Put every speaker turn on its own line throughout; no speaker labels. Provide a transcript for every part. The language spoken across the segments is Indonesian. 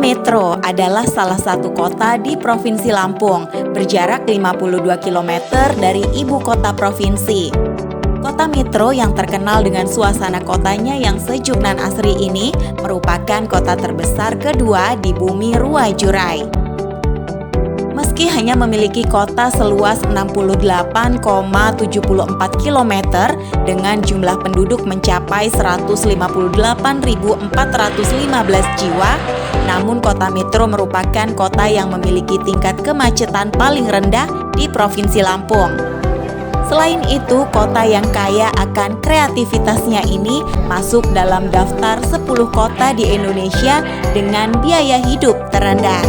Metro adalah salah satu kota di Provinsi Lampung, berjarak 52 km dari ibu kota provinsi. Kota Metro yang terkenal dengan suasana kotanya yang sejuk dan asri ini merupakan kota terbesar kedua di bumi Ruai Jurai. Meski hanya memiliki kota seluas 68,74 km dengan jumlah penduduk mencapai 158.415 jiwa, namun kota Metro merupakan kota yang memiliki tingkat kemacetan paling rendah di Provinsi Lampung. Selain itu, kota yang kaya akan kreativitasnya ini masuk dalam daftar 10 kota di Indonesia dengan biaya hidup terendah.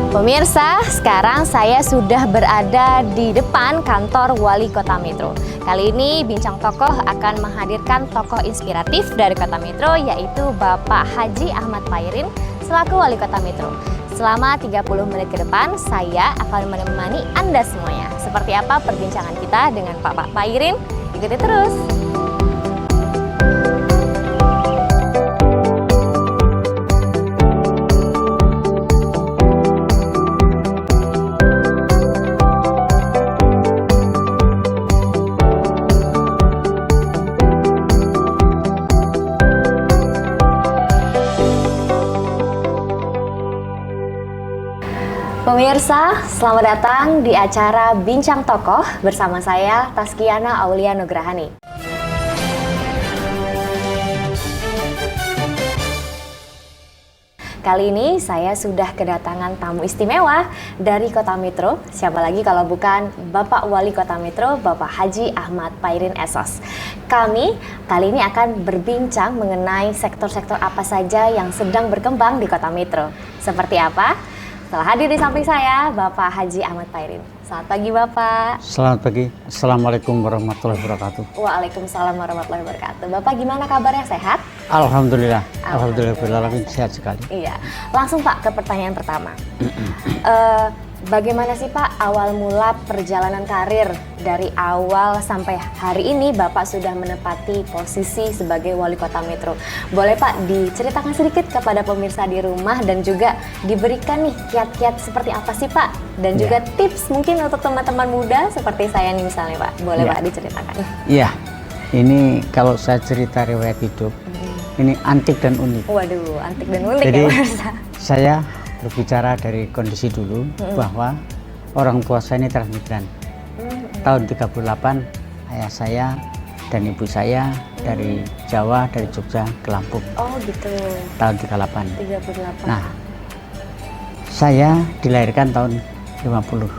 Pemirsa, sekarang saya sudah berada di depan kantor Wali Kota Metro. Kali ini Bincang Tokoh akan menghadirkan tokoh inspiratif dari Kota Metro, yaitu Bapak Haji Ahmad Pairin selaku Wali Kota Metro. Selama 30 menit ke depan, saya akan menemani Anda semuanya. Seperti apa perbincangan kita dengan Bapak Pairin? Ikuti terus! Pemirsa, selamat datang di acara Bincang Tokoh bersama saya Taskiana Aulia Nugrahani. Kali ini saya sudah kedatangan tamu istimewa dari Kota Metro. Siapa lagi kalau bukan Bapak Wali Kota Metro, Bapak Haji Ahmad Pairin SOS. Kami kali ini akan berbincang mengenai sektor-sektor apa saja yang sedang berkembang di Kota Metro. Seperti apa? Setelah hadir di samping saya, Bapak Haji Ahmad Pairin. Selamat pagi, Bapak.
Selamat pagi. Assalamualaikum warahmatullahi wabarakatuh.
Waalaikumsalam warahmatullahi wabarakatuh. Bapak gimana kabarnya, sehat?
Alhamdulillah. Alhamdulillah, sehat sekali.
Iya. Langsung Pak ke pertanyaan pertama. Bagaimana sih Pak awal mula perjalanan karir dari awal sampai hari ini Bapak sudah menempati posisi sebagai Wali Kota Metro? Boleh Pak diceritakan sedikit kepada pemirsa di rumah dan juga diberikan nih kiat-kiat seperti apa sih Pak? Dan juga tips mungkin untuk teman-teman muda seperti saya nih misalnya Pak. Boleh Pak diceritakan?
Iya, ini kalau saya cerita riwayat hidup, ini antik dan unik.
Waduh, antik dan unik.
Jadi,
ya pemirsa.
Saya berbicara dari kondisi dulu bahwa orang tua saya ini transmigran. Tahun 38 ayah saya dan ibu saya dari Jawa, dari Jogja ke Lampung.
Oh gitu.
Tahun 38.
38.
Nah, saya dilahirkan tahun 50.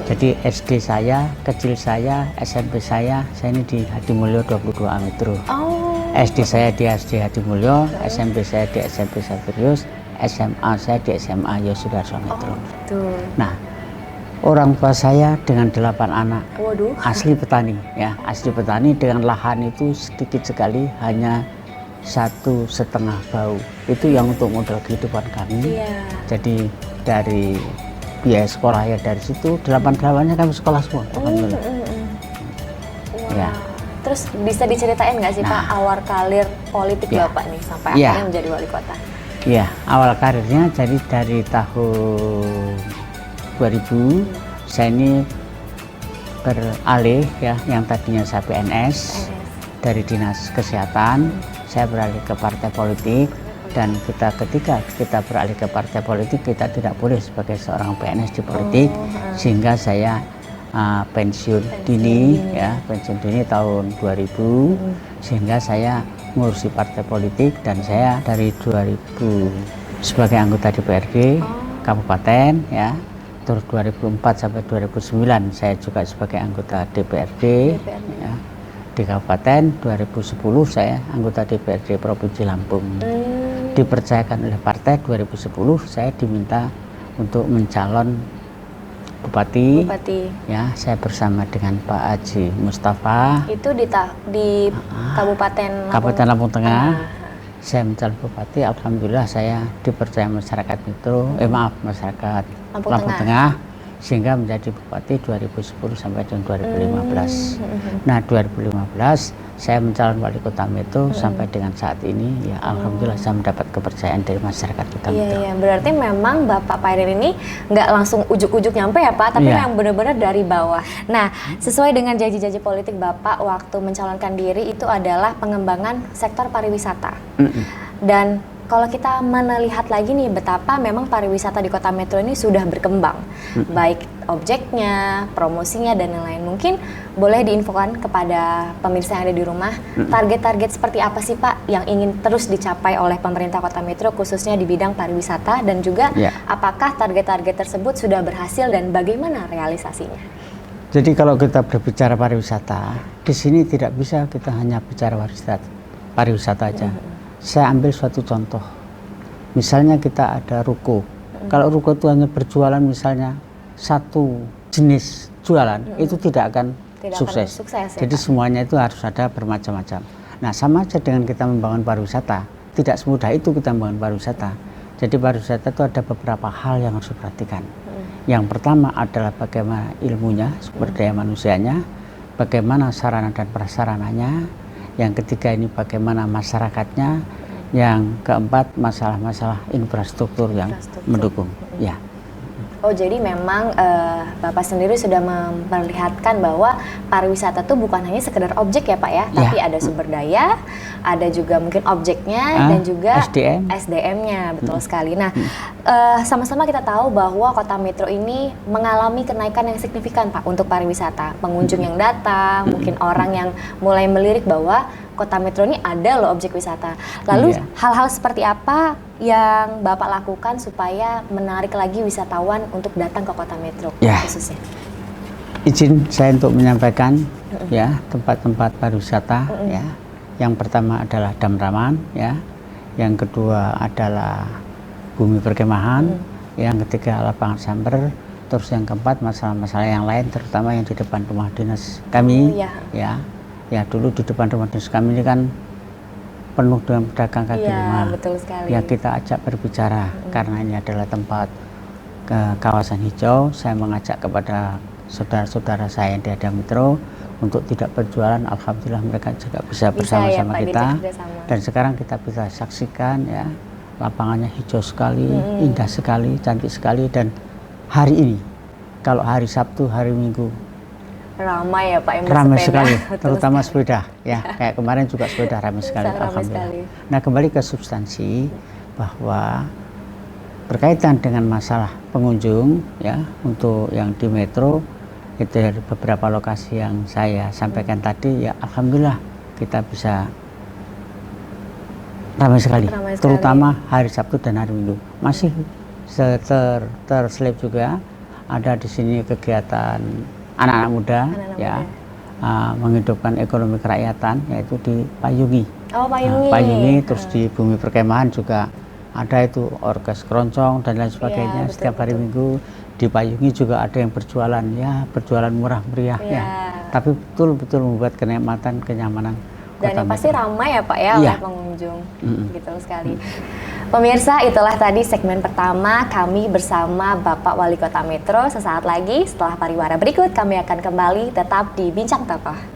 Jadi SD saya, kecil saya, SMP saya ini di Hadimulyo 22 Metro.
Oh.
SD saya di SD Hadimulyo, SMP saya di SMP Saverius, SMA saya di SMA Yosudarso Metro.
Betul.
Nah, orang tua saya dengan 8 anak.
Waduh.
Asli petani, ya, asli petani dengan lahan itu sedikit sekali, hanya 1,5 bau. Itu yang untuk modal kehidupan kami.
Iya.
Jadi dari biaya sekolah ya dari situ 8-8-nya kami sekolah semua. Alhamdulillah. Ya.
Terus bisa diceritain nggak sih Pak awal karir politik Bapak nih sampai akhirnya menjadi wali kota?
Iya, awal karirnya jadi dari tahun 2000 saya ini beralih ya, yang tadinya saya PNS dari Dinas Kesehatan, saya beralih ke partai politik. Dan ketika kita beralih ke partai politik, kita tidak boleh sebagai seorang PNS di politik, sehingga saya pensiun dini ya, pensiun dini tahun 2000, sehingga saya ngurusi partai politik. Dan saya dari 2000 sebagai anggota DPRD Kabupaten ya, terus 2004 sampai 2009 saya juga sebagai anggota DPRD. Ya, di Kabupaten. 2010 saya anggota DPRD Provinsi Lampung. Dipercayakan oleh partai 2010 saya diminta untuk mencalon Bupati. Ya, saya bersama dengan Pak Haji Mustafa.
Itu di Kabupaten
Lampung Tengah. Saya mencalon Bupati. Alhamdulillah saya dipercaya masyarakat Metro. Masyarakat Lampung Tengah. sehingga menjadi bupati 2010 sampai tahun 2015. Nah 2015 saya mencalon wali kota Metro sampai dengan saat ini ya alhamdulillah saya mendapat kepercayaan dari masyarakat kota Metro.
Iya, berarti memang Bapak Pairin ini nggak langsung ujuk-ujuk nyampe ya Pak, tapi yang benar-benar dari bawah. Nah sesuai dengan janji-janji politik Bapak waktu mencalonkan diri itu adalah pengembangan sektor pariwisata. Dan kalau kita melihat lagi nih betapa memang pariwisata di Kota Metro ini sudah berkembang, baik objeknya, promosinya dan lain-lain. Mungkin boleh diinfokan kepada pemirsa yang ada di rumah, target-target seperti apa sih Pak yang ingin terus dicapai oleh pemerintah Kota Metro khususnya di bidang pariwisata, dan juga apakah target-target tersebut sudah berhasil dan bagaimana realisasinya?
Jadi kalau kita berbicara pariwisata, di sini tidak bisa kita hanya bicara pariwisata aja. Saya ambil suatu contoh, misalnya kita ada ruko. Kalau ruko itu hanya berjualan misalnya satu jenis jualan, itu tidak akan sukses. Jadi semuanya itu harus ada bermacam-macam. Nah sama aja dengan kita membangun pariwisata, tidak semudah itu kita membangun pariwisata. Jadi pariwisata itu ada beberapa hal yang harus diperhatikan. Yang pertama adalah bagaimana ilmunya, sumber daya manusianya, bagaimana sarana dan prasarananya. Yang ketiga ini bagaimana masyarakatnya, yang keempat masalah-masalah infrastruktur yang mendukung. Ya.
Oh jadi memang Bapak sendiri sudah memperlihatkan bahwa pariwisata itu bukan hanya sekedar objek ya Pak ya, tapi ada sumber daya, ada juga mungkin objeknya dan juga SDM-nya, betul sekali. Nah sama-sama kita tahu bahwa Kota Metro ini mengalami kenaikan yang signifikan Pak untuk pariwisata. Pengunjung yang datang, mungkin orang yang mulai melirik bahwa Kota Metro ini ada loh objek wisata. Lalu hal-hal seperti apa yang Bapak lakukan supaya menarik lagi wisatawan untuk datang ke Kota Metro khususnya?
Izin saya untuk menyampaikan ya tempat-tempat pariwisata ya. Yang pertama adalah Damraman ya. Yang kedua adalah Bumi Perkemahan, yang ketiga lapangan Samber, terus yang keempat masalah-masalah yang lain terutama yang di depan rumah dinas kami ya dulu di depan rumah dinas kami ini kan penuh dengan pedagang kaki lima.
Betul sekali.
Ya kita ajak berbicara karena ini adalah tempat kawasan hijau. Saya mengajak kepada saudara-saudara saya yang di Ada Metro untuk tidak berjualan. Alhamdulillah mereka juga bisa bersama-sama kita. Dan sekarang kita bisa saksikan ya lapangannya hijau sekali, indah sekali, cantik sekali. Dan hari ini kalau hari Sabtu, hari Minggu
ramai ya Pak yang
ramai
bersepeda.
sekali, terutama sepeda ya. Kayak kemarin juga sepeda ramai sekali, alhamdulillah. Nah kembali ke substansi bahwa berkaitan dengan masalah pengunjung ya untuk yang di Metro itu dari beberapa lokasi yang saya sampaikan tadi ya alhamdulillah kita bisa ramai sekali, terutama hari Sabtu dan hari Minggu. Masih terselip juga ada di sini kegiatan anak-anak muda menghidupkan ekonomi kerakyatan yaitu di Payungi. Payungi terus di Bumi Perkemahan juga ada itu orkes keroncong dan lain sebagainya. Setiap hari Minggu di Payungi juga ada yang berjualan berjualan murah meriah tapi betul-betul membuat kenikmatan, kenyamanan.
Dan yang pasti ramai ya Pak ya oleh pengunjung. Betul sekali. Pemirsa, itulah tadi segmen pertama kami bersama Bapak Wali Kota Metro. Sesaat lagi setelah pariwara berikut kami akan kembali tetap di Bincang Tokoh.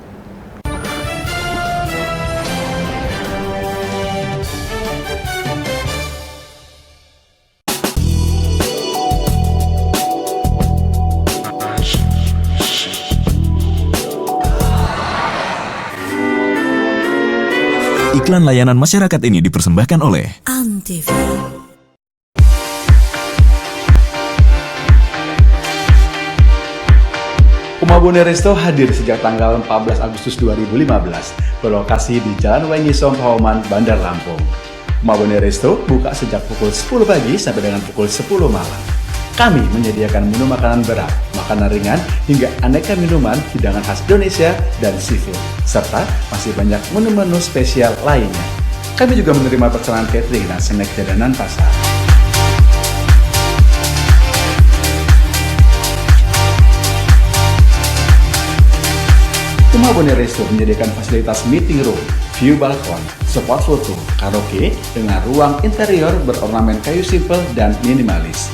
Iklan layanan masyarakat ini dipersembahkan oleh
Antv.
Umabone Resto hadir sejak tanggal 14 Agustus 2015, berlokasi di Jalan Wengi Pahoman, Bandar Lampung. Umabone Resto buka sejak pukul 10 pagi sampai dengan pukul 10 malam. Kami menyediakan menu makanan berat, makanan ringan, hingga aneka minuman, hidangan khas Indonesia, dan seafood. Serta masih banyak menu-menu spesial lainnya. Kami juga menerima pesanan catering dan snack jajanan pasar. Umabone Resto menyediakan fasilitas meeting room, view balkon, spot foto, karaoke, dengan ruang interior berornamen kayu simpel dan minimalis.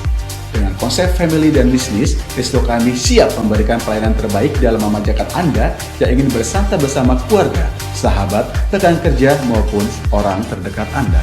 Dengan konsep family dan bisnis, Resto kami siap memberikan pelayanan terbaik dalam memanjakan Anda yang ingin bersantai bersama keluarga, sahabat, rekan kerja, maupun orang terdekat Anda.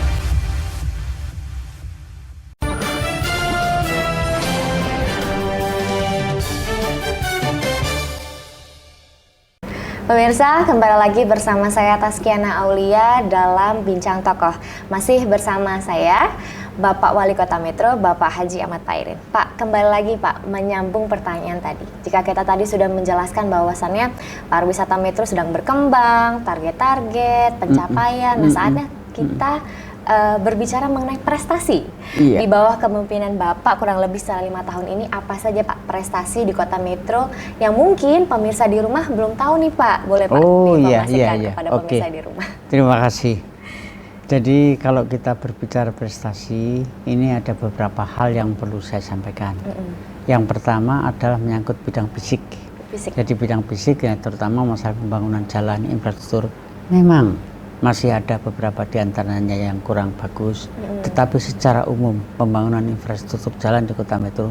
Pemirsa, kembali lagi bersama saya Taskiana Aulia dalam Bincang Tokoh. Masih bersama saya, Bapak Wali Kota Metro, Bapak Haji Ahmad Pairin. Pak, kembali lagi Pak, menyambung pertanyaan tadi. Jika kita tadi sudah menjelaskan bahwasannya pariwisata Metro sedang berkembang, target-target, pencapaian, nah saatnya kita berbicara mengenai prestasi. Di bawah kepemimpinan Bapak kurang lebih selama 5 tahun ini, apa saja Pak prestasi di Kota Metro yang mungkin pemirsa di rumah belum tahu nih Pak? Boleh Pak diinformasikan kepada pemirsa di rumah.
Terima kasih. Jadi kalau kita berbicara prestasi, ini ada beberapa hal yang perlu saya sampaikan. Yang pertama adalah menyangkut bidang fisik. Jadi bidang fisik ya, terutama masalah pembangunan jalan, infrastruktur, memang masih ada beberapa di antaranya yang kurang bagus. Tetapi secara umum pembangunan infrastruktur jalan di Kota Metro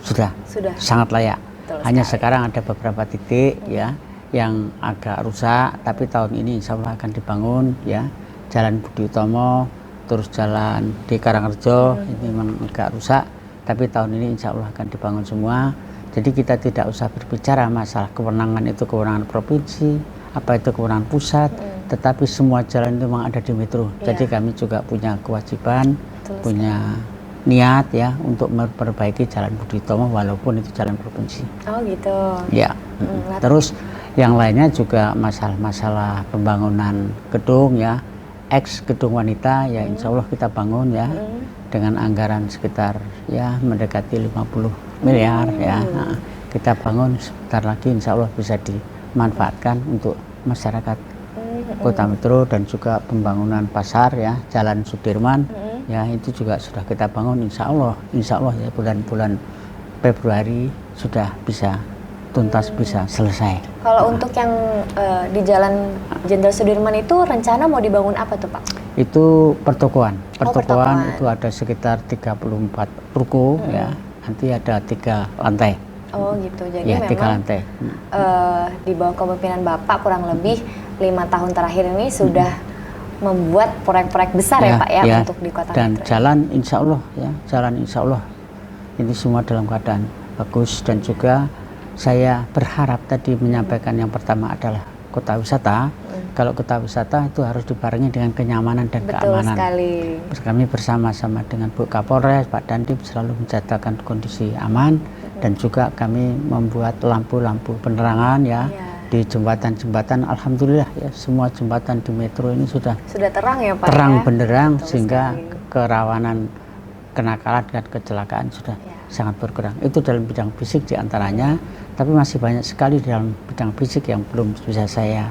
sudah sangat layak. Hanya sekarang ada beberapa titik ya yang agak rusak, tapi tahun ini insya Allah akan dibangun ya. Jalan Budi Utomo, terus jalan di Karangrejo ini memang agak rusak, tapi tahun ini insya Allah akan dibangun semua. Jadi kita tidak usah berbicara masalah kewenangan itu kewenangan provinsi, apa itu kewenangan pusat, tetapi semua jalan itu memang ada di Metro. Jadi kami juga punya kewajiban, punya niat ya untuk memperbaiki jalan Budi Utomo walaupun itu jalan provinsi. Oh gitu. Ya. Terus yang lainnya juga masalah pembangunan gedung ya. Ex gedung wanita ya insya Allah kita bangun ya dengan anggaran sekitar ya mendekati 50 miliar ya. Nah, kita bangun sebentar lagi insya Allah bisa dimanfaatkan untuk masyarakat Kota Metro, dan juga pembangunan pasar ya Jalan Sudirman ya itu juga sudah kita bangun insya Allah ya bulan-bulan Februari sudah bisa tuntas, bisa selesai.
Kalau untuk yang di Jalan Jenderal Sudirman itu rencana mau dibangun apa tuh Pak?
Itu pertokoan. Pertokoan itu ada sekitar 34 ruko ya. Nanti ada 3 lantai.
Oh gitu. Jadi
ya,
memang
3 lantai.
Di bawah kepemimpinan Bapak kurang lebih 5 tahun terakhir ini sudah membuat proyek-proyek besar ya Pak ya untuk di Kota Metro. Dan
jalan insya Allah ya, jalan insya Allah ini semua dalam keadaan bagus. Dan juga saya berharap tadi menyampaikan yang pertama adalah kota wisata. Kalau kota wisata itu harus dibarengi dengan kenyamanan dan keamanan. Sekali. Kami bersama-sama dengan Bu Kapolres, Pak Dandim selalu menjaga kondisi aman, dan juga kami membuat lampu-lampu penerangan ya di jembatan-jembatan. Alhamdulillah ya semua jembatan di Metro ini sudah terang ya Pak. Terang benderang sehingga kerawanan kenakalan dan kecelakaan sudah sangat berkurang. Itu dalam bidang fisik diantaranya, tapi masih banyak sekali dalam bidang fisik yang belum bisa saya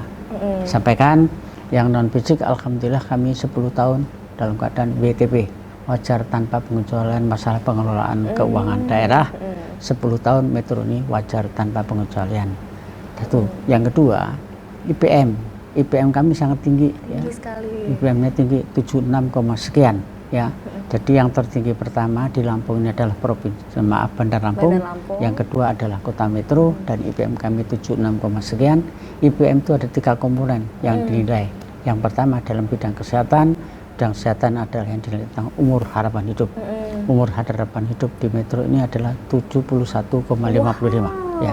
sampaikan. Yang non fisik alhamdulillah kami 10 tahun dalam keadaan WTP, wajar tanpa pengecualian masalah pengelolaan keuangan daerah. 10 tahun Metro ini wajar tanpa pengecualian. Satu. Yang kedua, IPM kami sangat tinggi ya. IPM-nya tinggi 76, sekian ya. Jadi yang tertinggi pertama di Lampung ini adalah Bandar Lampung. Yang kedua adalah Kota Metro, dan IPM kami 76, sekian. IPM itu ada 3 komponen yang dinilai. Yang pertama dalam bidang kesehatan. Bidang kesehatan adalah yang dinilai tentang umur harapan hidup. Umur harapan hidup di Metro ini adalah 71,55 ya.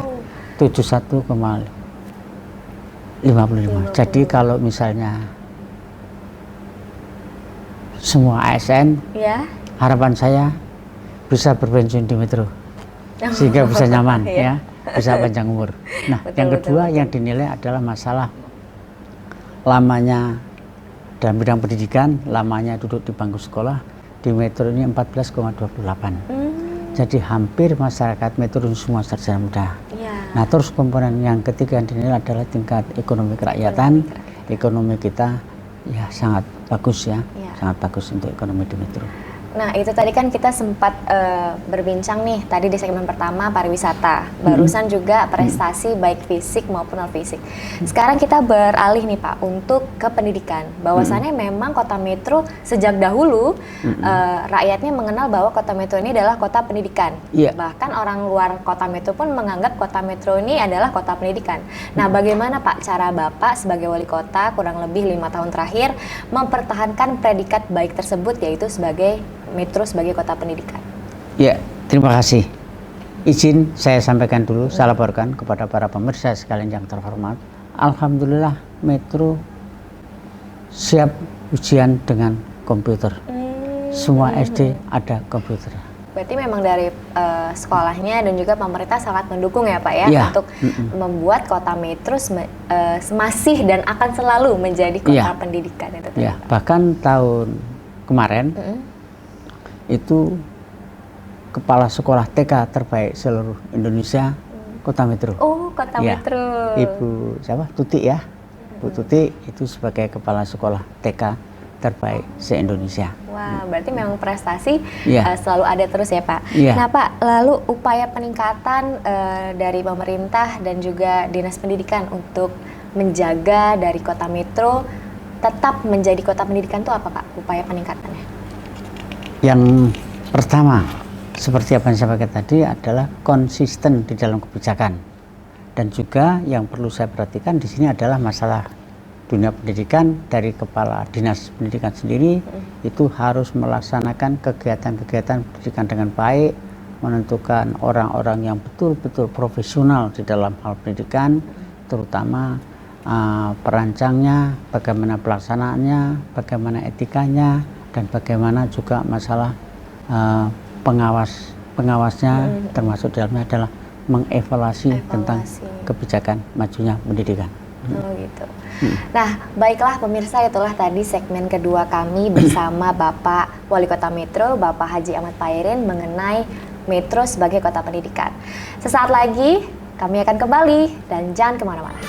71,55. Jadi kalau misalnya semua ASN, harapan saya bisa berpensiun di Metro sehingga bisa nyaman ya, bisa panjang umur. Nah, yang kedua yang dinilai adalah masalah lamanya dalam bidang pendidikan, lamanya duduk di bangku sekolah di Metro ini 14,28. Jadi hampir masyarakat Metro semua sarjana muda. Nah, terus komponen yang ketiga yang dinilai adalah tingkat ekonomi kerakyatan. Ekonomi kita ya sangat bagus ya, sangat bagus untuk ekonomi di Metro.
Nah, itu tadi kan kita sempat berbincang nih tadi di segmen pertama pariwisata. Barusan juga prestasi baik fisik maupun non fisik. Sekarang kita beralih nih Pak untuk ke pendidikan. Bahwasannya memang Kota Metro sejak dahulu rakyatnya mengenal bahwa Kota Metro ini adalah kota pendidikan.
Iya.
Bahkan orang luar Kota Metro pun menganggap Kota Metro ini adalah kota pendidikan. Nah, bagaimana Pak cara Bapak sebagai wali kota kurang lebih 5 tahun terakhir mempertahankan predikat baik tersebut, yaitu sebagai Metro sebagai kota pendidikan?
Ya, terima kasih. Izin saya sampaikan dulu, saya laporkan kepada para pemirsa sekalian yang terhormat. Alhamdulillah Metro siap ujian dengan komputer. Semua SD ada komputer.
Berarti memang dari sekolahnya dan juga pemerintah sangat mendukung ya Pak ya,
Ya.
untuk membuat kota Metro masih dan akan selalu menjadi kota
Ya.
pendidikan itu tadi,
Ya,
Pak.
bahkan tahun kemarin itu kepala sekolah TK terbaik seluruh Indonesia Kota Metro.
Oh, Kota
Ya,
Metro.
Ibu siapa? Tuti ya. Bu Tuti itu sebagai kepala sekolah TK terbaik se-Indonesia.
Wah, berarti memang prestasi
Iya.
selalu ada terus ya Pak.
Iya.
Nah Pak, lalu upaya peningkatan dari pemerintah dan juga Dinas Pendidikan untuk menjaga dari Kota Metro tetap menjadi kota pendidikan itu apa Pak? Upaya peningkatannya?
Yang pertama, seperti apa yang saya sampaikan tadi, adalah konsisten di dalam kebijakan. Dan juga yang perlu saya perhatikan di sini adalah masalah dunia pendidikan. Dari kepala dinas pendidikan sendiri itu harus melaksanakan kegiatan-kegiatan pendidikan dengan baik, menentukan orang-orang yang betul-betul profesional di dalam hal pendidikan, terutama perancangnya, bagaimana pelaksanaannya, bagaimana etikanya, dan bagaimana juga masalah pengawasnya, termasuk dalamnya adalah mengevaluasi tentang kebijakan majunya pendidikan.
Oh gitu. Nah, baiklah pemirsa, itulah tadi segmen kedua kami bersama Bapak Wali Kota Metro, Bapak Haji Ahmad Pairin, mengenai Metro sebagai kota pendidikan. Sesaat lagi kami akan kembali dan jangan kemana-mana.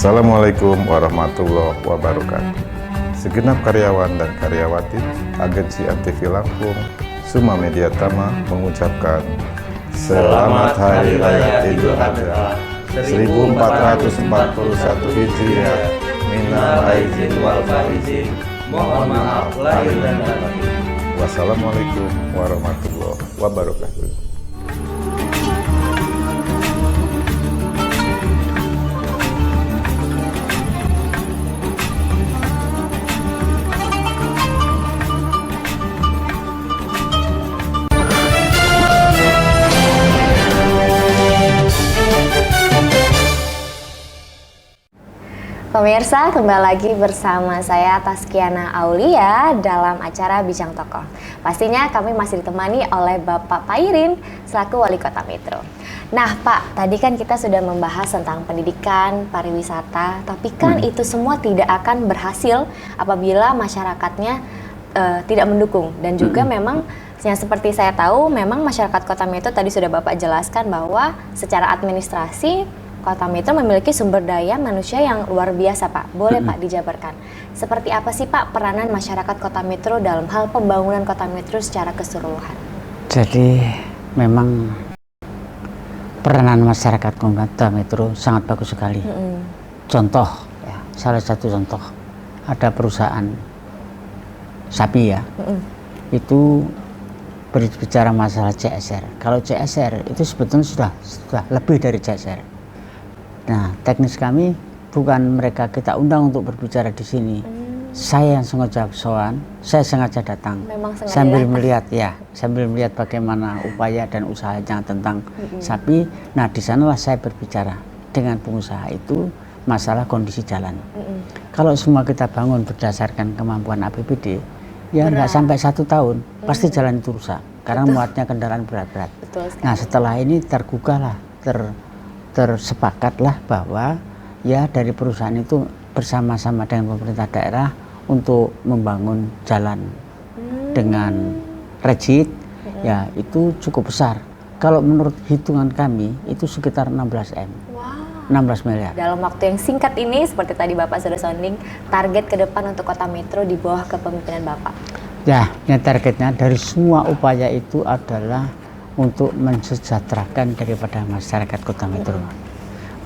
Assalamualaikum warahmatullahi wabarakatuh. Segenap karyawan dan karyawati Agensi ANTV Lampung, Suma Media Tama mengucapkan Selamat Hari Raya Idul Adha 1441 Hijriah. Minal aidin wal faizin. Mohon maaf lahir dan batin. Wassalamualaikum warahmatullahi wabarakatuh.
Pemirsa, kembali lagi bersama saya Taskiana Aulia dalam acara Bincang Tokoh. Pastinya kami masih ditemani oleh Bapak Pairin selaku Wali Kota Metro. Nah Pak, tadi kan kita sudah membahas tentang pendidikan, pariwisata, tapi kan itu semua tidak akan berhasil apabila masyarakatnya tidak mendukung. Dan juga memang yang seperti saya tahu, memang masyarakat Kota Metro tadi sudah Bapak jelaskan bahwa secara administrasi Kota Metro memiliki sumber daya manusia yang luar biasa, Pak. Boleh Pak dijabarkan, seperti apa sih Pak peranan masyarakat Kota Metro dalam hal pembangunan Kota Metro secara keseluruhan?
Jadi memang peranan masyarakat Kota Metro sangat bagus sekali. Contoh, ya, salah satu contoh, ada perusahaan sapi ya, itu berbicara masalah CSR. Kalau CSR itu sebetulnya sudah lebih dari CSR. Nah, teknis kami bukan mereka kita undang untuk berbicara di sini. Saya yang sengaja sowan, saya sengaja datang. Sambil melihat bagaimana upaya dan usahanya tentang sapi. Nah, di sanalah saya berbicara dengan pengusaha itu masalah kondisi jalan. Kalau semua kita bangun berdasarkan kemampuan APBD, ya nggak sampai 1 tahun pasti jalan itu rusak karena muatnya kendaraan berat-berat. Nah, setelah ini tergugahlah tersepakatlah bahwa ya dari perusahaan itu bersama-sama dengan pemerintah daerah untuk membangun jalan dengan rigid, ya itu cukup besar. Kalau menurut hitungan kami itu sekitar 16 M. 16 miliar.
Dalam waktu yang singkat ini, seperti tadi Bapak sudah sounding, target ke depan untuk Kota Metro di bawah kepemimpinan Bapak.
Ya, yang targetnya dari semua upaya itu adalah untuk mensejahterakan daripada masyarakat Kota Metro.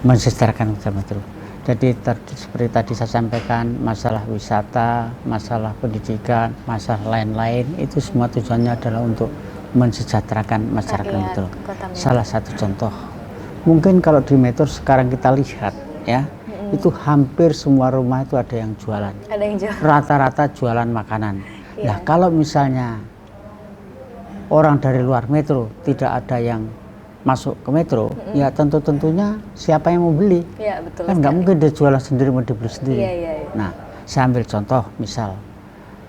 Mensejahterakan Kota Metro. Jadi seperti tadi saya sampaikan, masalah wisata, masalah pendidikan, masalah lain-lain, itu semua tujuannya adalah untuk mensejahterakan masyarakat Metro. Salah satu contoh, mungkin kalau di Metro sekarang kita lihat ya, itu hampir semua rumah itu ada yang jualan.
Ada yang jualan.
Rata-rata jualan makanan. Nah, kalau misalnya orang dari luar Metro tidak ada yang masuk ke Metro, ya tentunya siapa yang mau beli?
Iya, betul.
Kan nggak mungkin dia jualan sendiri mau dibeli sendiri.
Iya.
Nah, saya ambil contoh misal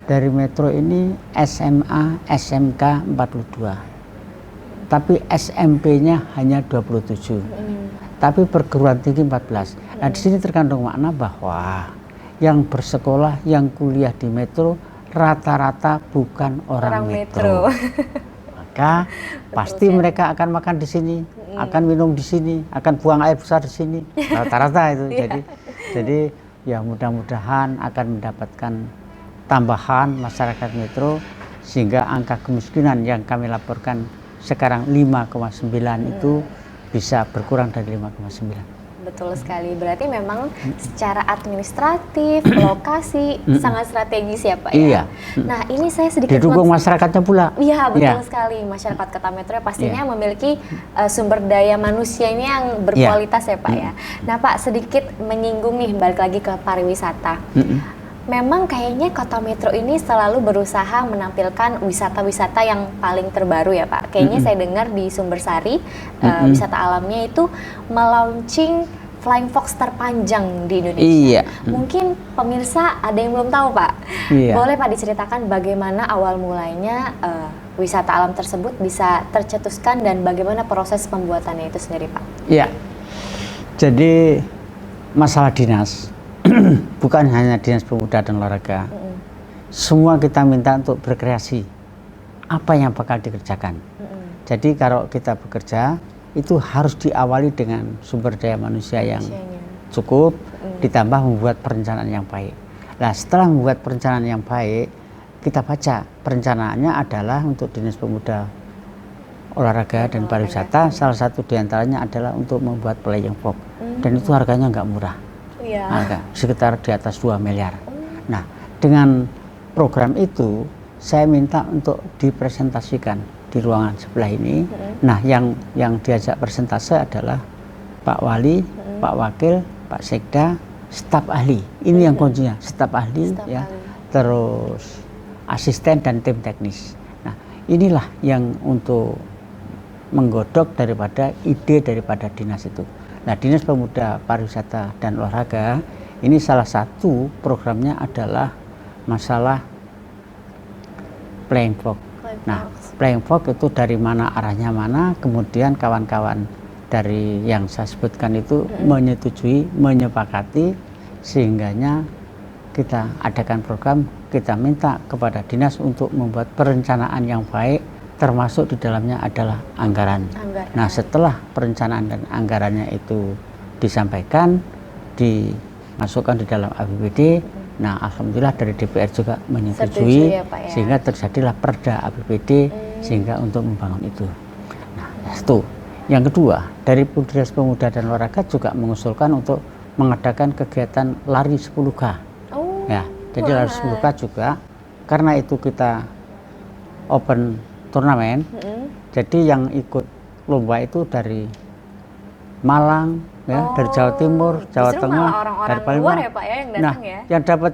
dari Metro ini SMA, SMK 42, tapi SMP-nya hanya 27, tapi perguruan tinggi 14. Nah, di sini terkandung makna bahwa yang bersekolah, yang kuliah di Metro rata-rata bukan orang Metro. Maka pasti mereka akan makan di sini, akan minum di sini, akan buang air besar di sini, rata-rata itu. Jadi ya mudah-mudahan akan mendapatkan tambahan masyarakat Metro sehingga angka kemiskinan yang kami laporkan sekarang 5,9 itu bisa berkurang dari 5,9.
Betul sekali. Berarti memang secara administratif, lokasi sangat strategis ya Pak ya.
Iya.
Nah, ini saya sedikit
didukung masyarakatnya pula.
Iya, betul sekali. Masyarakat Kota Metro pastinya memiliki sumber daya manusianya yang berkualitas ya Pak ya. Nah Pak, sedikit menyinggung nih, balik lagi ke pariwisata. Memang kayaknya Kota Metro ini selalu berusaha menampilkan wisata-wisata yang paling terbaru ya Pak. Kayaknya saya dengar di Sumbersari, wisata alamnya itu melaunching Flying Fox terpanjang di Indonesia.
Iya.
Mungkin pemirsa ada yang belum tahu Pak.
Iya.
Boleh Pak diceritakan bagaimana awal mulanya wisata alam tersebut bisa tercetuskan dan bagaimana proses pembuatannya itu sendiri Pak?
Iya. Jadi masalah dinas bukan hanya Dinas Pemuda dan Olahraga. Semua kita minta untuk berkreasi. Apa yang bakal dikerjakan? Jadi kalau kita bekerja itu harus diawali dengan sumber daya manusia yang cukup, ditambah membuat perencanaan yang baik. Nah, setelah membuat perencanaan yang baik, kita baca perencanaannya adalah untuk Dinas Pemuda, Olahraga dan Pariwisata. Salah satu diantaranya adalah untuk membuat playing fox, dan itu harganya nggak murah. Harga sekitar di atas 2 miliar. Nah, dengan program itu saya minta untuk dipresentasikan di ruangan sebelah ini. Nah, yang diajak presentase adalah Pak Wali, Pak Wakil, Pak Sekda, staf ahli. Ini yang kuncinya, staf ahli ya. Terus asisten dan tim teknis. Nah, inilah yang untuk menggodok daripada ide daripada dinas itu. Nah, Dinas Pemuda, Pariwisata dan Olahraga ini salah satu programnya adalah masalah Flying Fox. Nah, Flying Fox itu dari mana arahnya mana, kemudian kawan-kawan dari yang saya sebutkan itu menyetujui, menyepakati, sehingganya kita adakan program, kita minta kepada dinas untuk membuat perencanaan yang baik, termasuk di dalamnya adalah anggaran. Nah, setelah perencanaan dan anggarannya itu disampaikan, dimasukkan di dalam APBD, nah alhamdulillah dari DPR juga menyetujui ya, Pak, ya. Sehingga terjadilah Perda APBD sehingga untuk membangun itu. Nah, itu. Yang kedua, dari Dinas Pemuda dan Olahraga juga mengusulkan untuk mengadakan kegiatan lari 10K. Ya, jadi lari 10K juga karena itu kita open turnamen, jadi yang ikut lomba itu dari Malang, ya, dari Jawa Timur, Jawa Tengah, dari Palembang.
Ya, Pak, ya, yang datang, ya?
Yang dapat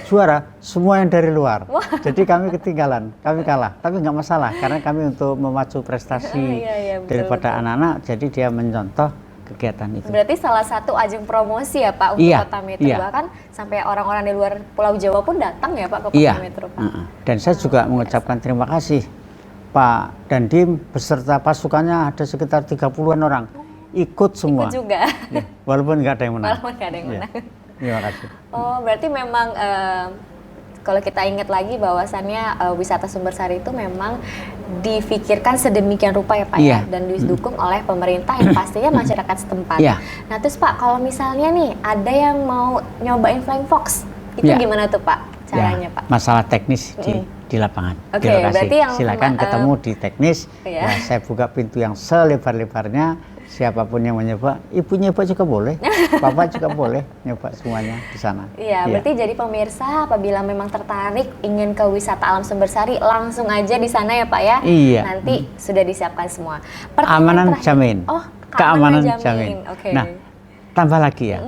juara semua yang dari luar. Jadi kami ketinggalan, kami kalah, tapi nggak masalah karena kami untuk memacu prestasi daripada anak-anak, jadi dia mencontoh kegiatan itu.
Berarti salah satu ajang promosi ya Pak untuk Kota Metro, bahkan sampai orang-orang di luar Pulau Jawa pun datang ya Pak ke Kota Metro Pak.
Dan saya juga mengucapkan terima kasih Pak Dandim beserta pasukannya ada sekitar 30-an orang ikut semua.
Ikut juga.
Ya, walaupun nggak ada yang menang.
Walaupun nggak ada yang menang.
Terima kasih.
Oh, berarti memang kalau kita ingat lagi bahwasannya wisata Sumbersari itu memang difikirkan sedemikian rupa ya Pak ya,
Iya.
dan didukung oleh pemerintah yang pastinya masyarakat setempat.
Iya.
Nah terus Pak, kalau misalnya nih ada yang mau nyobain Flying Fox, itu
Iya.
gimana tuh Pak caranya Pak?
Masalah teknis di lapangan.
Oke,
di lokasi.
berarti yang
Silakan ketemu di teknis.
Iya.
Ya, saya buka pintu yang selebar-lebarnya. Siapapun yang mau nyoba, ibu nyoba juga boleh, bapak juga boleh nyoba semuanya di sana.
Iya, berarti jadi pemirsa apabila memang tertarik ingin ke wisata alam Sumbersari, langsung aja di sana ya Pak ya.
Iya.
Nanti sudah disiapkan semua.
Keamanan
terakhir-
jamin.
Oh,
Keamanan
keamanan
jamin.
Oke.
Nah, tambah lagi ya,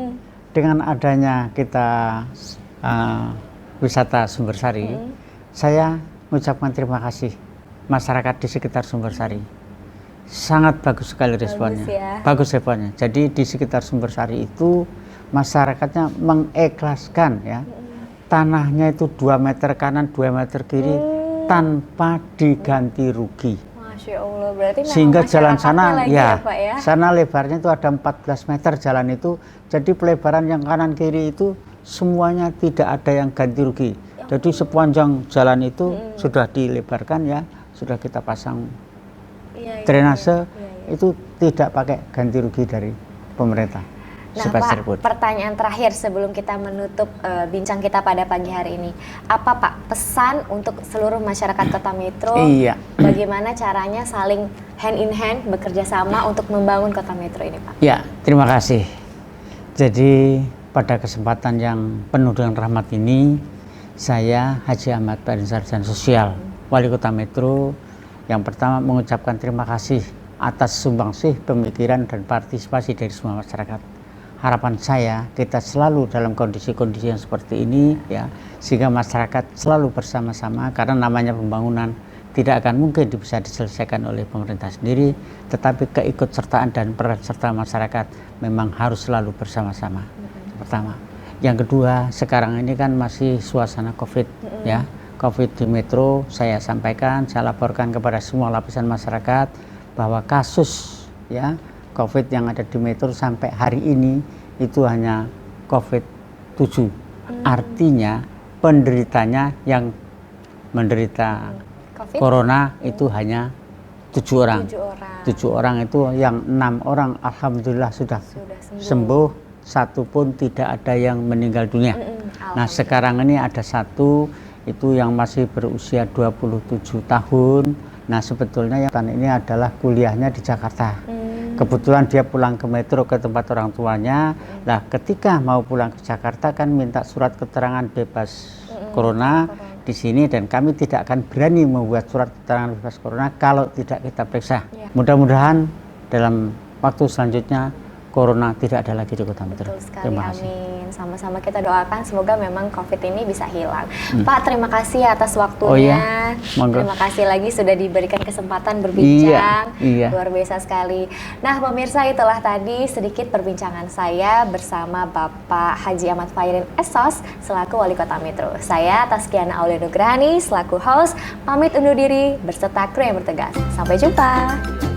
dengan adanya kita wisata Sumbersari, saya mengucapkan terima kasih masyarakat di sekitar Sumbersari. Sangat bagus sekali responnya.
ya.
Bagus responnya. Jadi di sekitar Sumbersari itu masyarakatnya mengikhlaskan ya. Tanahnya itu 2 meter kanan, 2 meter kiri tanpa diganti rugi.
Masya Allah, berarti memang
Sehingga jalan
masyarakatnya
sana
lagi
ya,
Pak ya.
sana lebarnya itu ada 14 meter jalan itu. Jadi pelebaran yang kanan kiri itu semuanya tidak ada yang ganti rugi. Jadi sepanjang jalan itu sudah dilebarkan ya, sudah kita pasang
Iya, iya,
drainase,
iya.
itu tidak pakai ganti rugi dari pemerintah.
Nah
Supaya
Pak,
tersebut.
pertanyaan terakhir sebelum kita menutup bincang kita pada pagi hari ini. Apa Pak pesan untuk seluruh masyarakat Kota Metro?
Iya.
Bagaimana caranya saling hand in hand bekerja sama untuk membangun Kota Metro ini Pak?
Ya, terima kasih. Jadi pada kesempatan yang penuh dengan rahmat ini, saya Haji Ahmad Farid Sarjana Sosial, Wali Kota Metro, yang pertama mengucapkan terima kasih atas sumbangsih pemikiran dan partisipasi dari semua masyarakat. Harapan saya kita selalu dalam kondisi-kondisi yang seperti ini ya, sehingga masyarakat selalu bersama-sama, karena namanya pembangunan tidak akan mungkin bisa diselesaikan oleh pemerintah sendiri, tetapi keikutsertaan dan peran serta masyarakat memang harus selalu bersama-sama. Pertama. Yang kedua, sekarang ini kan masih suasana Covid ya. Covid di Metro, saya sampaikan, saya laporkan kepada semua lapisan masyarakat bahwa kasus ya Covid yang ada di Metro sampai hari ini itu hanya Covid-7. Artinya penderitanya yang menderita
COVID?
Corona itu hanya 7 orang.
7 orang.
7 orang itu yang 6 orang alhamdulillah sudah sembuh, 1 pun tidak ada yang meninggal dunia. Nah, sekarang ini ada 1 itu yang masih berusia 27 tahun. Nah, sebetulnya yang ini adalah kuliahnya di Jakarta. Kebetulan dia pulang ke Metro ke tempat orang tuanya. Nah, ketika mau pulang ke Jakarta kan minta surat keterangan bebas corona di sini, dan kami tidak akan berani membuat surat keterangan bebas corona kalau tidak kita periksa. Mudah-mudahan dalam waktu selanjutnya corona tidak ada lagi di Kota Metro.
Betul sekali,
Terima kasih.
amin. Sama-sama kita doakan semoga memang COVID ini bisa hilang. Pak, terima kasih atas waktunya.
Oh iya, monggo.
Terima kasih lagi sudah diberikan kesempatan berbincang.
Iya.
Luar biasa sekali. Nah, pemirsa, itulah tadi sedikit perbincangan saya bersama Bapak Haji Ahmad Farid SOS selaku Wali Kota Metro. Saya Taskiana Aulia Nugrahani selaku host pamit undur diri berserta kru yang bertugas. Sampai jumpa.